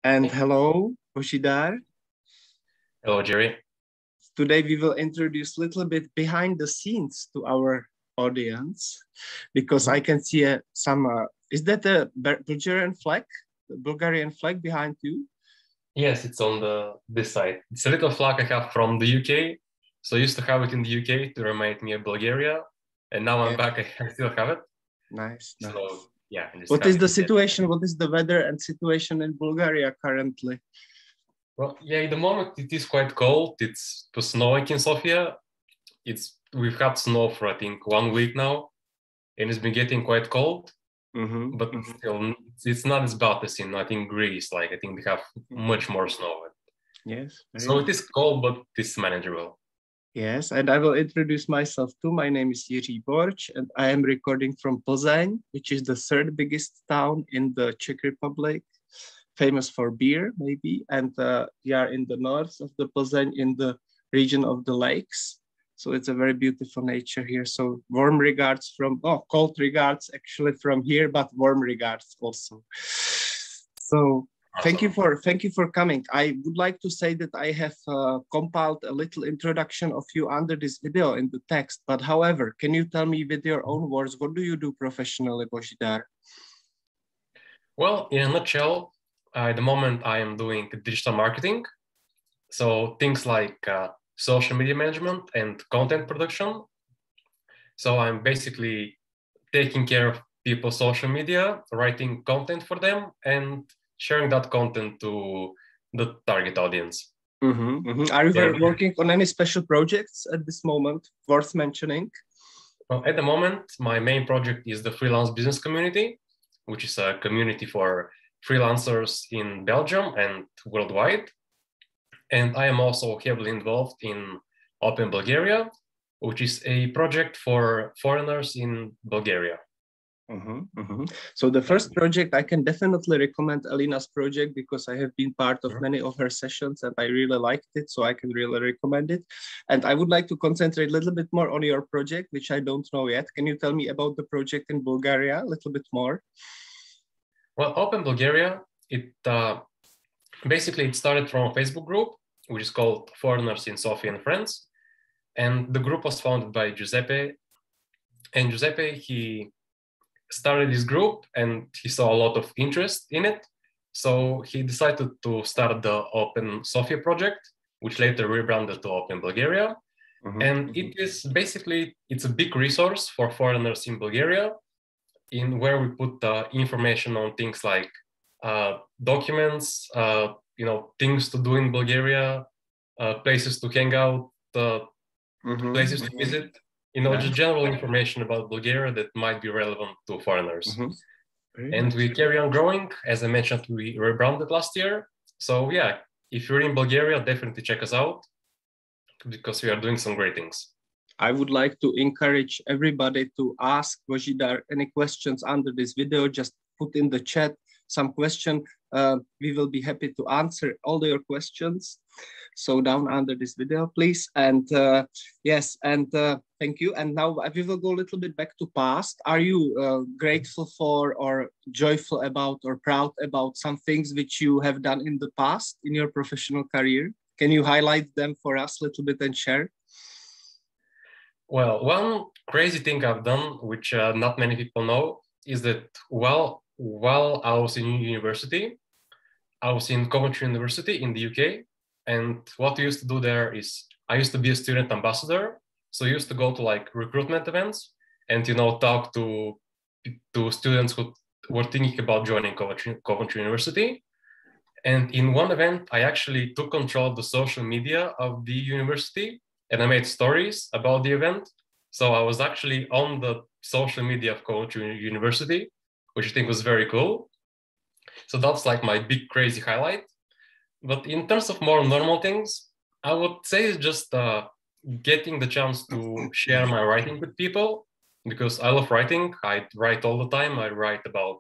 And hello, Bozihdar. Hello, Jerry. Today we will introduce a little bit behind the scenes to our audience because I can see is that a Bulgarian flag? The Bulgarian flag behind you? Yes, it's on this side. It's a little flag I have from the UK. So I used to have it in the UK to remind me of Bulgaria. And now I'm back, I still have it. Nice. So yeah. What is the situation? What is the weather and situation in Bulgaria currently? Well, yeah, at the moment it is quite cold. It was snowing in Sofia. We've had snow for I think 1 week now, and it's been getting quite cold. But still, it's not as bad as in I think Greece. Like I think they have much more snow. Yes. So it is cold, but it's manageable. Yes, and I will introduce myself too. My name is Jiří Borč, and I am recording from Plzeň, which is the third biggest town in the Czech Republic, famous for beer, maybe. And we are in the north of the Plzeň, in the region of the lakes. So it's a very beautiful nature here. So warm regards cold regards actually from here, but warm regards also. So thank you for coming. I would like to say that I have compiled a little introduction of you under this video in the text. But however, can you tell me with your own words, what do you do professionally, Bozihdar? Well, in a nutshell, at the moment I am doing digital marketing. So things like social media management and content production. So I'm basically taking care of people's social media, writing content for them, and sharing that content to the target audience. Are you working on any special projects at this moment worth mentioning? Well, at the moment, my main project is the Freelance business community, which is a community for freelancers in Belgium and worldwide. And I am also heavily involved in Open Bulgaria, which is a project for foreigners in Bulgaria. So the first project, I can definitely recommend Alina's project because I have been part of many of her sessions and I really liked it. So I can really recommend it. And I would like to concentrate a little bit more on your project, which I don't know yet. Can you tell me about the project in Bulgaria a little bit more? Well, Open Bulgaria, basically it started from a Facebook group, which is called Foreigners in Sofia and Friends. And the group was founded by Giuseppe. And Giuseppe, he started this group and he saw a lot of interest in it. So he decided to start the Open Sofia project, which later rebranded to Open Bulgaria. And it is basically, it's a big resource for foreigners in Bulgaria, in where we put information on things like documents, things to do in Bulgaria, places to hang out, places to visit, just general information about Bulgaria that might be relevant to foreigners. And we carry on growing. As I mentioned, we rebranded last year. So yeah, if you're in Bulgaria, definitely check us out because we are doing some great things. I would like to encourage everybody to ask Bozihdar any questions under this video. Just put in the chat some question. We will be happy to answer all your questions. So down under this video, please. And yes, and thank you. And now we will go a little bit back to past. Are you grateful for or joyful about or proud about some things which you have done in the past in your professional career? Can you highlight them for us a little bit and share? Well, one crazy thing I've done, which not many people know, is that while I was in university, I was in Coventry University in the UK. And what we used to do there is I used to be a student ambassador. So I used to go to like recruitment events and, talk to students who were thinking about joining Coventry University. And in one event, I actually took control of the social media of the university and I made stories about the event. So I was actually on the social media of Coventry University, which I think was very cool. So that's like my big crazy highlight. But in terms of more normal things, I would say it's just getting the chance to share my writing with people because I love writing. I write all the time. I write about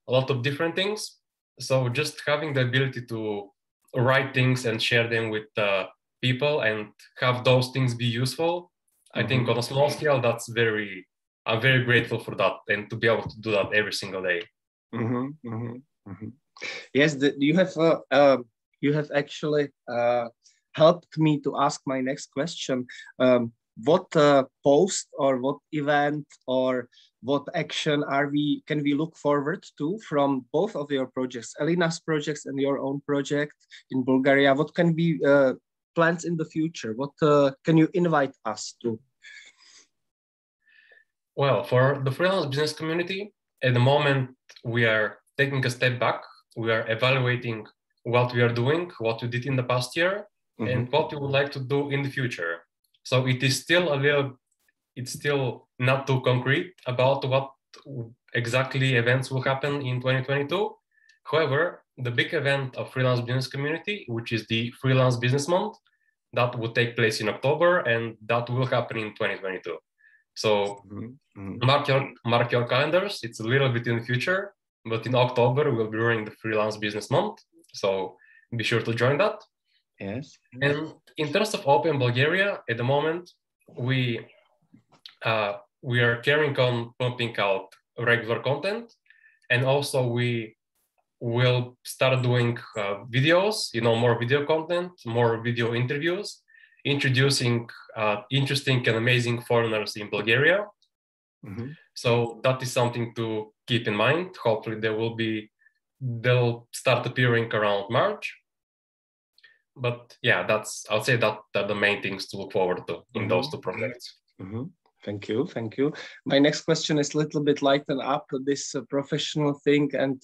a lot of different things. So just having the ability to write things and share them with people and have those things be useful, I think on a small scale, I'm very grateful for that and to be able to do that every single day. Yes, you have actually helped me to ask my next question. What post or what event or what action can we look forward to from both of your projects, Elina's projects and your own project in Bulgaria? What can be plans in the future? What can you invite us to? Well, for the freelance business community, at the moment, we are taking a step back. We are evaluating what we are doing, what we did in the past year, and what we would like to do in the future. So it's still not too concrete about what exactly events will happen in 2022. However, the big event of freelance business community, which is the Freelance Business Month, that will take place in October, and that will happen in 2022. So mark your calendars. It's a little bit in the future, but in October we'll be running the Freelance Business Month. So be sure to join that. Yes. And in terms of Open Bulgaria, at the moment we are carrying on pumping out regular content, and also we will start doing videos, more video content, more video interviews, introducing interesting and amazing foreigners in Bulgaria. So that is something to keep in mind. Hopefully they'll start appearing around March. But yeah, I would say that are the main things to look forward to in those two projects. Thank you. My next question is a little bit lighten up this professional thing and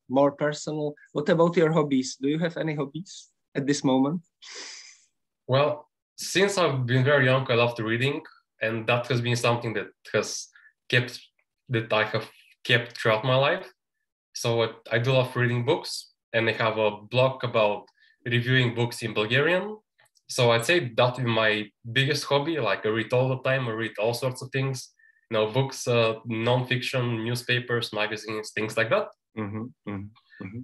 more personal. What about your hobbies? Do you have any hobbies at this moment? Well, since I've been very young, I loved reading, and that has been something that I have kept throughout my life. So I do love reading books, and I have a blog about reviewing books in Bulgarian. So I'd say that is my biggest hobby. Like I read all the time, I read all sorts of things, books, non-fiction, newspapers, magazines, things like that.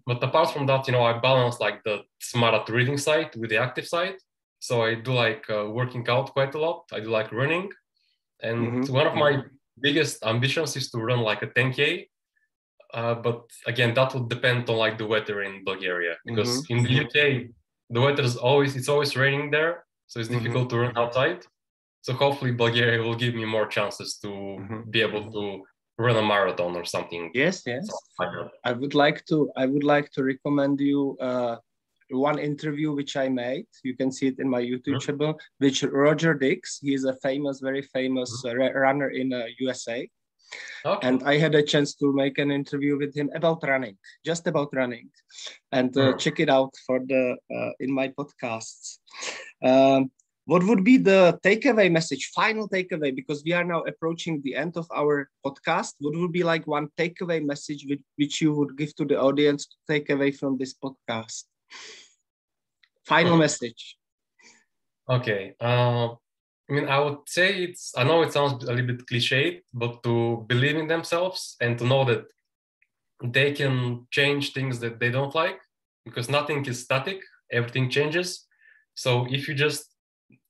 But apart from that, I balance like the smart reading side with the active side. So I do like working out quite a lot. I do like running. And one of my biggest ambitions is to run like a 10K. But again, that will depend on like the weather in Bulgaria, because in the UK, the weather it's always raining there. So it's difficult to run outside. So hopefully Bulgaria will give me more chances to be able to run a marathon or something. Yes. Like I would like to recommend you one interview which I made. You can see it in my YouTube channel, which Roger Dix. He is a very famous runner in USA. Okay. And I had a chance to make an interview with him about running, just about running, and check it out in my podcasts. What would be the takeaway message, final takeaway, because we are now approaching the end of our podcast? What would be like one takeaway message which you would give to the audience to take away from this podcast? Final message. Okay. I would say I know it sounds a little bit cliched, but to believe in themselves and to know that they can change things that they don't like, because nothing is static, everything changes. So if you just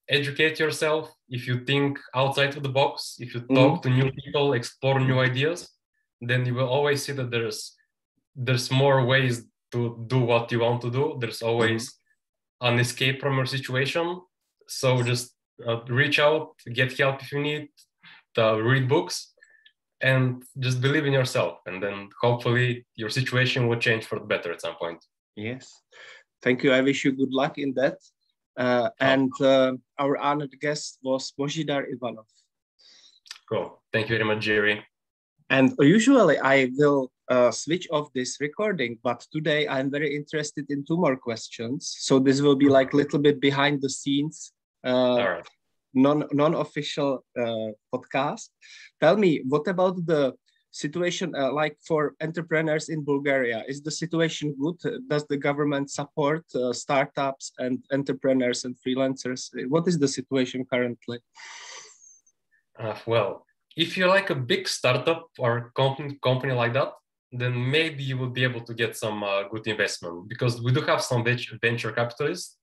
educate yourself, if you think outside of the box, if you talk to new people, explore new ideas, then you will always see that there's more ways to do what you want to do. There's always an escape from your situation. So just reach out, get help if you need, read books, and just believe in yourself. And then hopefully your situation will change for the better at some point. Yes. Thank you. I wish you good luck in that. And our honored guest was Bozihdar Ivanov. Cool. Thank you very much, Jerry. And usually I will switch off this recording, but today I'm very interested in two more questions. So this will be like a little bit behind the scenes, non-official podcast. Tell me, what about the situation like for entrepreneurs in Bulgaria? Is the situation good? Does the government support startups and entrepreneurs and freelancers? What is the situation currently? Well, if you're like a big startup or company like that, then maybe you will be able to get some good investment, because we do have some venture capitalists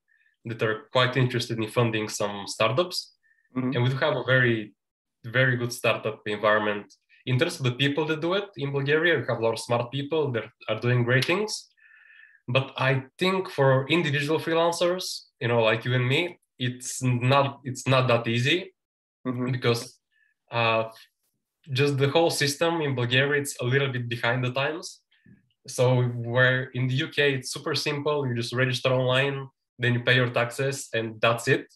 that are quite interested in funding some startups. And we do have a very, very good startup environment. In terms of the people that do it in Bulgaria, we have a lot of smart people that are doing great things. But I think for individual freelancers, like you and me, it's not that easy because just the whole system in Bulgaria, it's a little bit behind the times. So where in the UK, it's super simple. You just register online, then you pay your taxes, and that's it.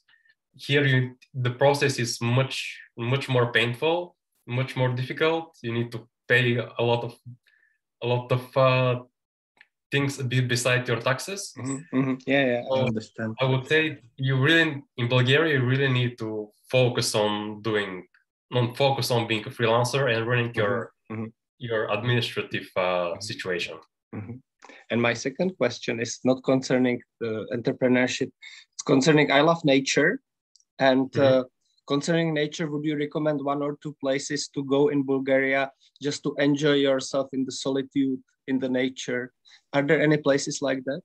Here, the process is much more painful, much more difficult. You need to pay a lot of things beside your taxes. Yeah, so I understand. I would say in Bulgaria, you really need to focus on being a freelancer and running your administrative situation. And my second question is not concerning the entrepreneurship. It's concerning I love nature. And concerning nature, would you recommend one or two places to go in Bulgaria just to enjoy yourself in the solitude, in the nature? Are there any places like that?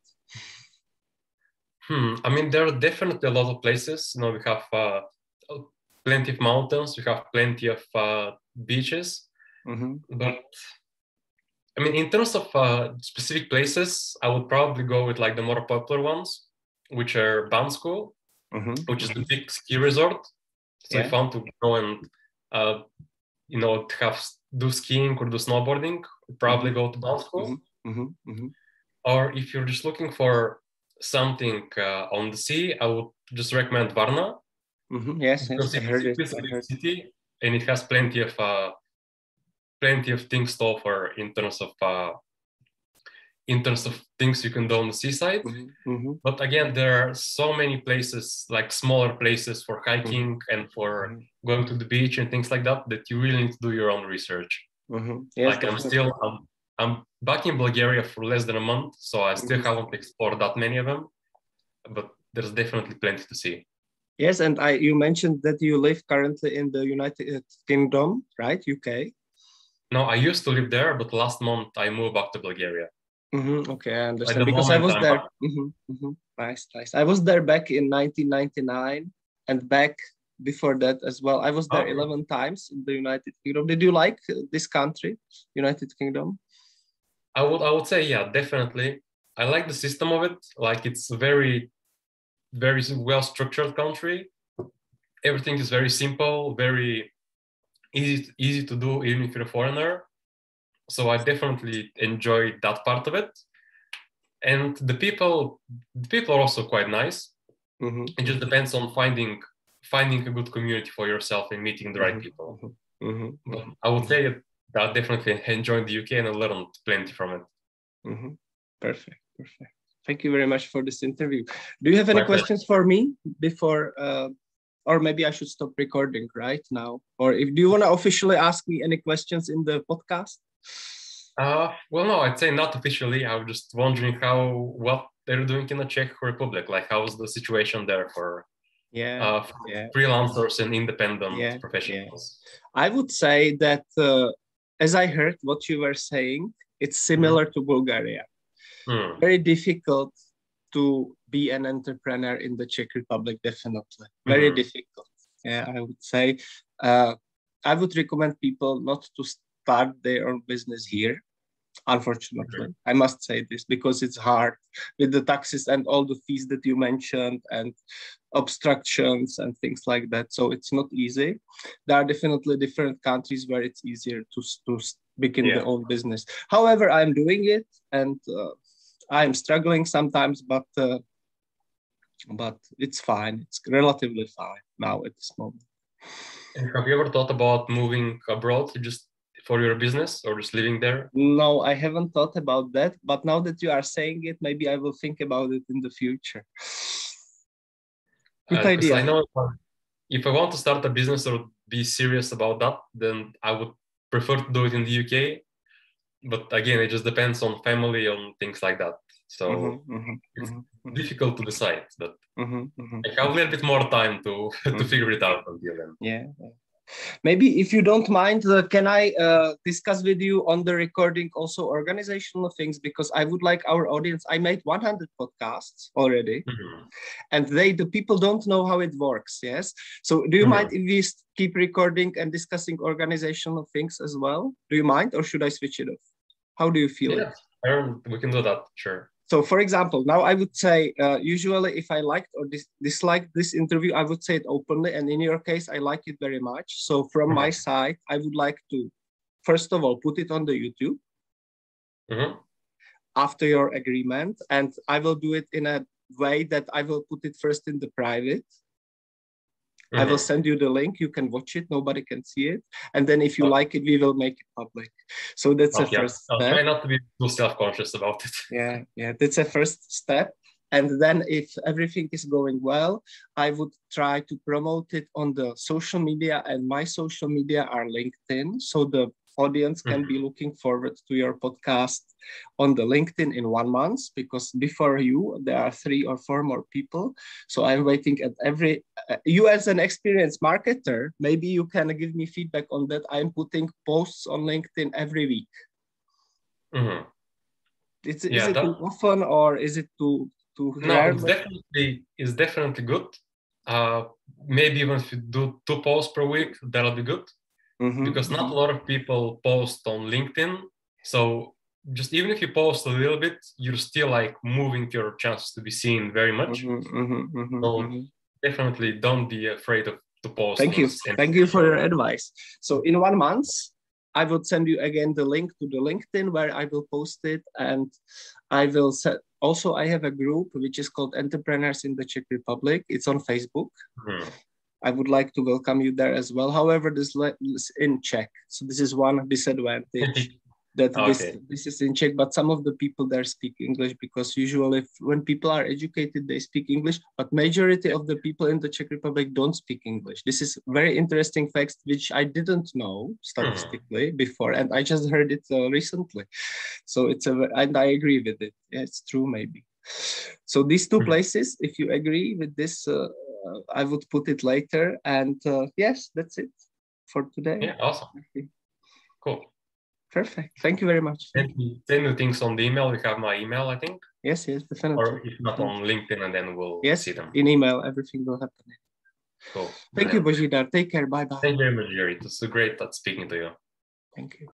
I mean, there are definitely a lot of places. We have plenty of mountains. We have plenty of beaches. But I mean, in terms of specific places, I would probably go with like the more popular ones, which are Bansko, which is the big ski resort. So if I want to go and do skiing or do snowboarding, probably go to Bansko. Or if you're just looking for something on the sea, I would just recommend Varna. Yes, I heard it. It's a big city, and it has plenty of things to offer in terms of things you can do on the seaside. But again, there are so many places, like smaller places for hiking and for going to the beach and things like that, that you really need to do your own research. Yes, like I'm back in Bulgaria for less than a month, so I still haven't explored that many of them, but there's definitely plenty to see. Yes, and you mentioned that you live currently in the United Kingdom, right? UK? No, I used to live there, but last month I moved back to Bulgaria. Okay, I understand. Because I was there. Nice. I was there back in 1999 and back before that as well. I was there 11 times in the United Kingdom. Did you like this country, United Kingdom? I would say, yeah, definitely. I like the system of it. Like, it's a very, very well-structured country. Everything is very simple, very easy to do, even if you're a foreigner. So I definitely enjoy that part of it. And the people are also quite nice. It just depends on finding a good community for yourself and meeting the right people. But I would say that I definitely enjoyed the UK and I learned plenty from it. Perfect. Thank you very much for this interview. Do you have any questions for me before, or maybe I should stop recording right now? Or do you want to officially ask me any questions in the podcast? Well, no, I'd say not officially. I was just wondering what they're doing in the Czech Republic. Like, how's the situation there for freelancers and independent professionals? I would say that, as I heard what you were saying, it's similar to Bulgaria. Very difficult to be an entrepreneur in the Czech Republic, definitely. Very difficult. Yeah, I would say. I would recommend people not to start their own business here, unfortunately. I must say this because it's hard with the taxes and all the fees that you mentioned and obstructions and things like that. So it's not easy. There are definitely different countries where it's easier to begin their own business. However, I'm doing it and I'm struggling sometimes, but it's fine. It's relatively fine now at this moment. And have you ever thought about moving abroad just for your business or just living there? No, I haven't thought about that. But now that you are saying it, maybe I will think about it in the future. Good idea. I know if I want to start a business or be serious about that, then I would prefer to do it in the UK. But again, it just depends on family, on things like that. So it's difficult to decide. But I have a little bit more time to figure it out until then. Yeah. Maybe if you don't mind, can I discuss with you on the recording also organizational things? Because I would like our audience, I made 100 podcasts already, and the people don't know how it works, yes? So do you mind if we keep recording and discussing organizational things as well? Do you mind, or should I switch it off? How do you feel? Yeah, we can do that, sure. So for example, now I would say, usually if I liked or disliked this interview, I would say it openly. And in your case, I like it very much. So from my side, I would like to, first of all, put it on the YouTube after your agreement. And I will do it in a way that I will put it first in the private. I will send you the link. You can watch it. Nobody can see it. And then if you like it, we will make it public. So that's the first step. I'll try not to be too self-conscious about it. Yeah, that's a first step. And then if everything is going well, I would try to promote it on the social media, and my social media are LinkedIn. So the audience can be looking forward to your podcast on the LinkedIn in 1 month, because before you, there are 3 or 4 more people. So I'm waiting at you as an experienced marketer, maybe you can give me feedback on that. I'm putting posts on LinkedIn every week. Is it too often, or is it too rare? No, it's definitely good. Maybe even if you do 2 posts per week, that'll be good. Because not a lot of people post on LinkedIn. So just even if you post a little bit, you're still like moving your chances to be seen very much. So definitely don't be afraid to post. Thank you. Thank you for your advice. So in 1 month, I will send you again the link to the LinkedIn where I will post it. And I will set, also I have a group which is called Entrepreneurs in the Czech Republic. It's on Facebook. I would like to welcome you there as well. However, this is in Czech. So this is one disadvantage that this is in Czech, but some of the people there speak English, because usually when people are educated, they speak English, but majority of the people in the Czech Republic don't speak English. This is very interesting facts, which I didn't know statistically before, and I just heard it recently. So and I agree with it. Yeah, it's true, maybe. So these 2 places, if you agree with this, I would put it later. And yes, that's it for today. Yeah, awesome. Cool. Perfect. Thank you very much. Send me things on the email. You have my email, I think. Yes, definitely. Or if not, on LinkedIn, and then we'll see them. In email, everything will happen. Cool. Thank you, Bozihdar. Take care. Bye-bye. Thank you very much, Jerry. It was so great speaking to you. Thank you.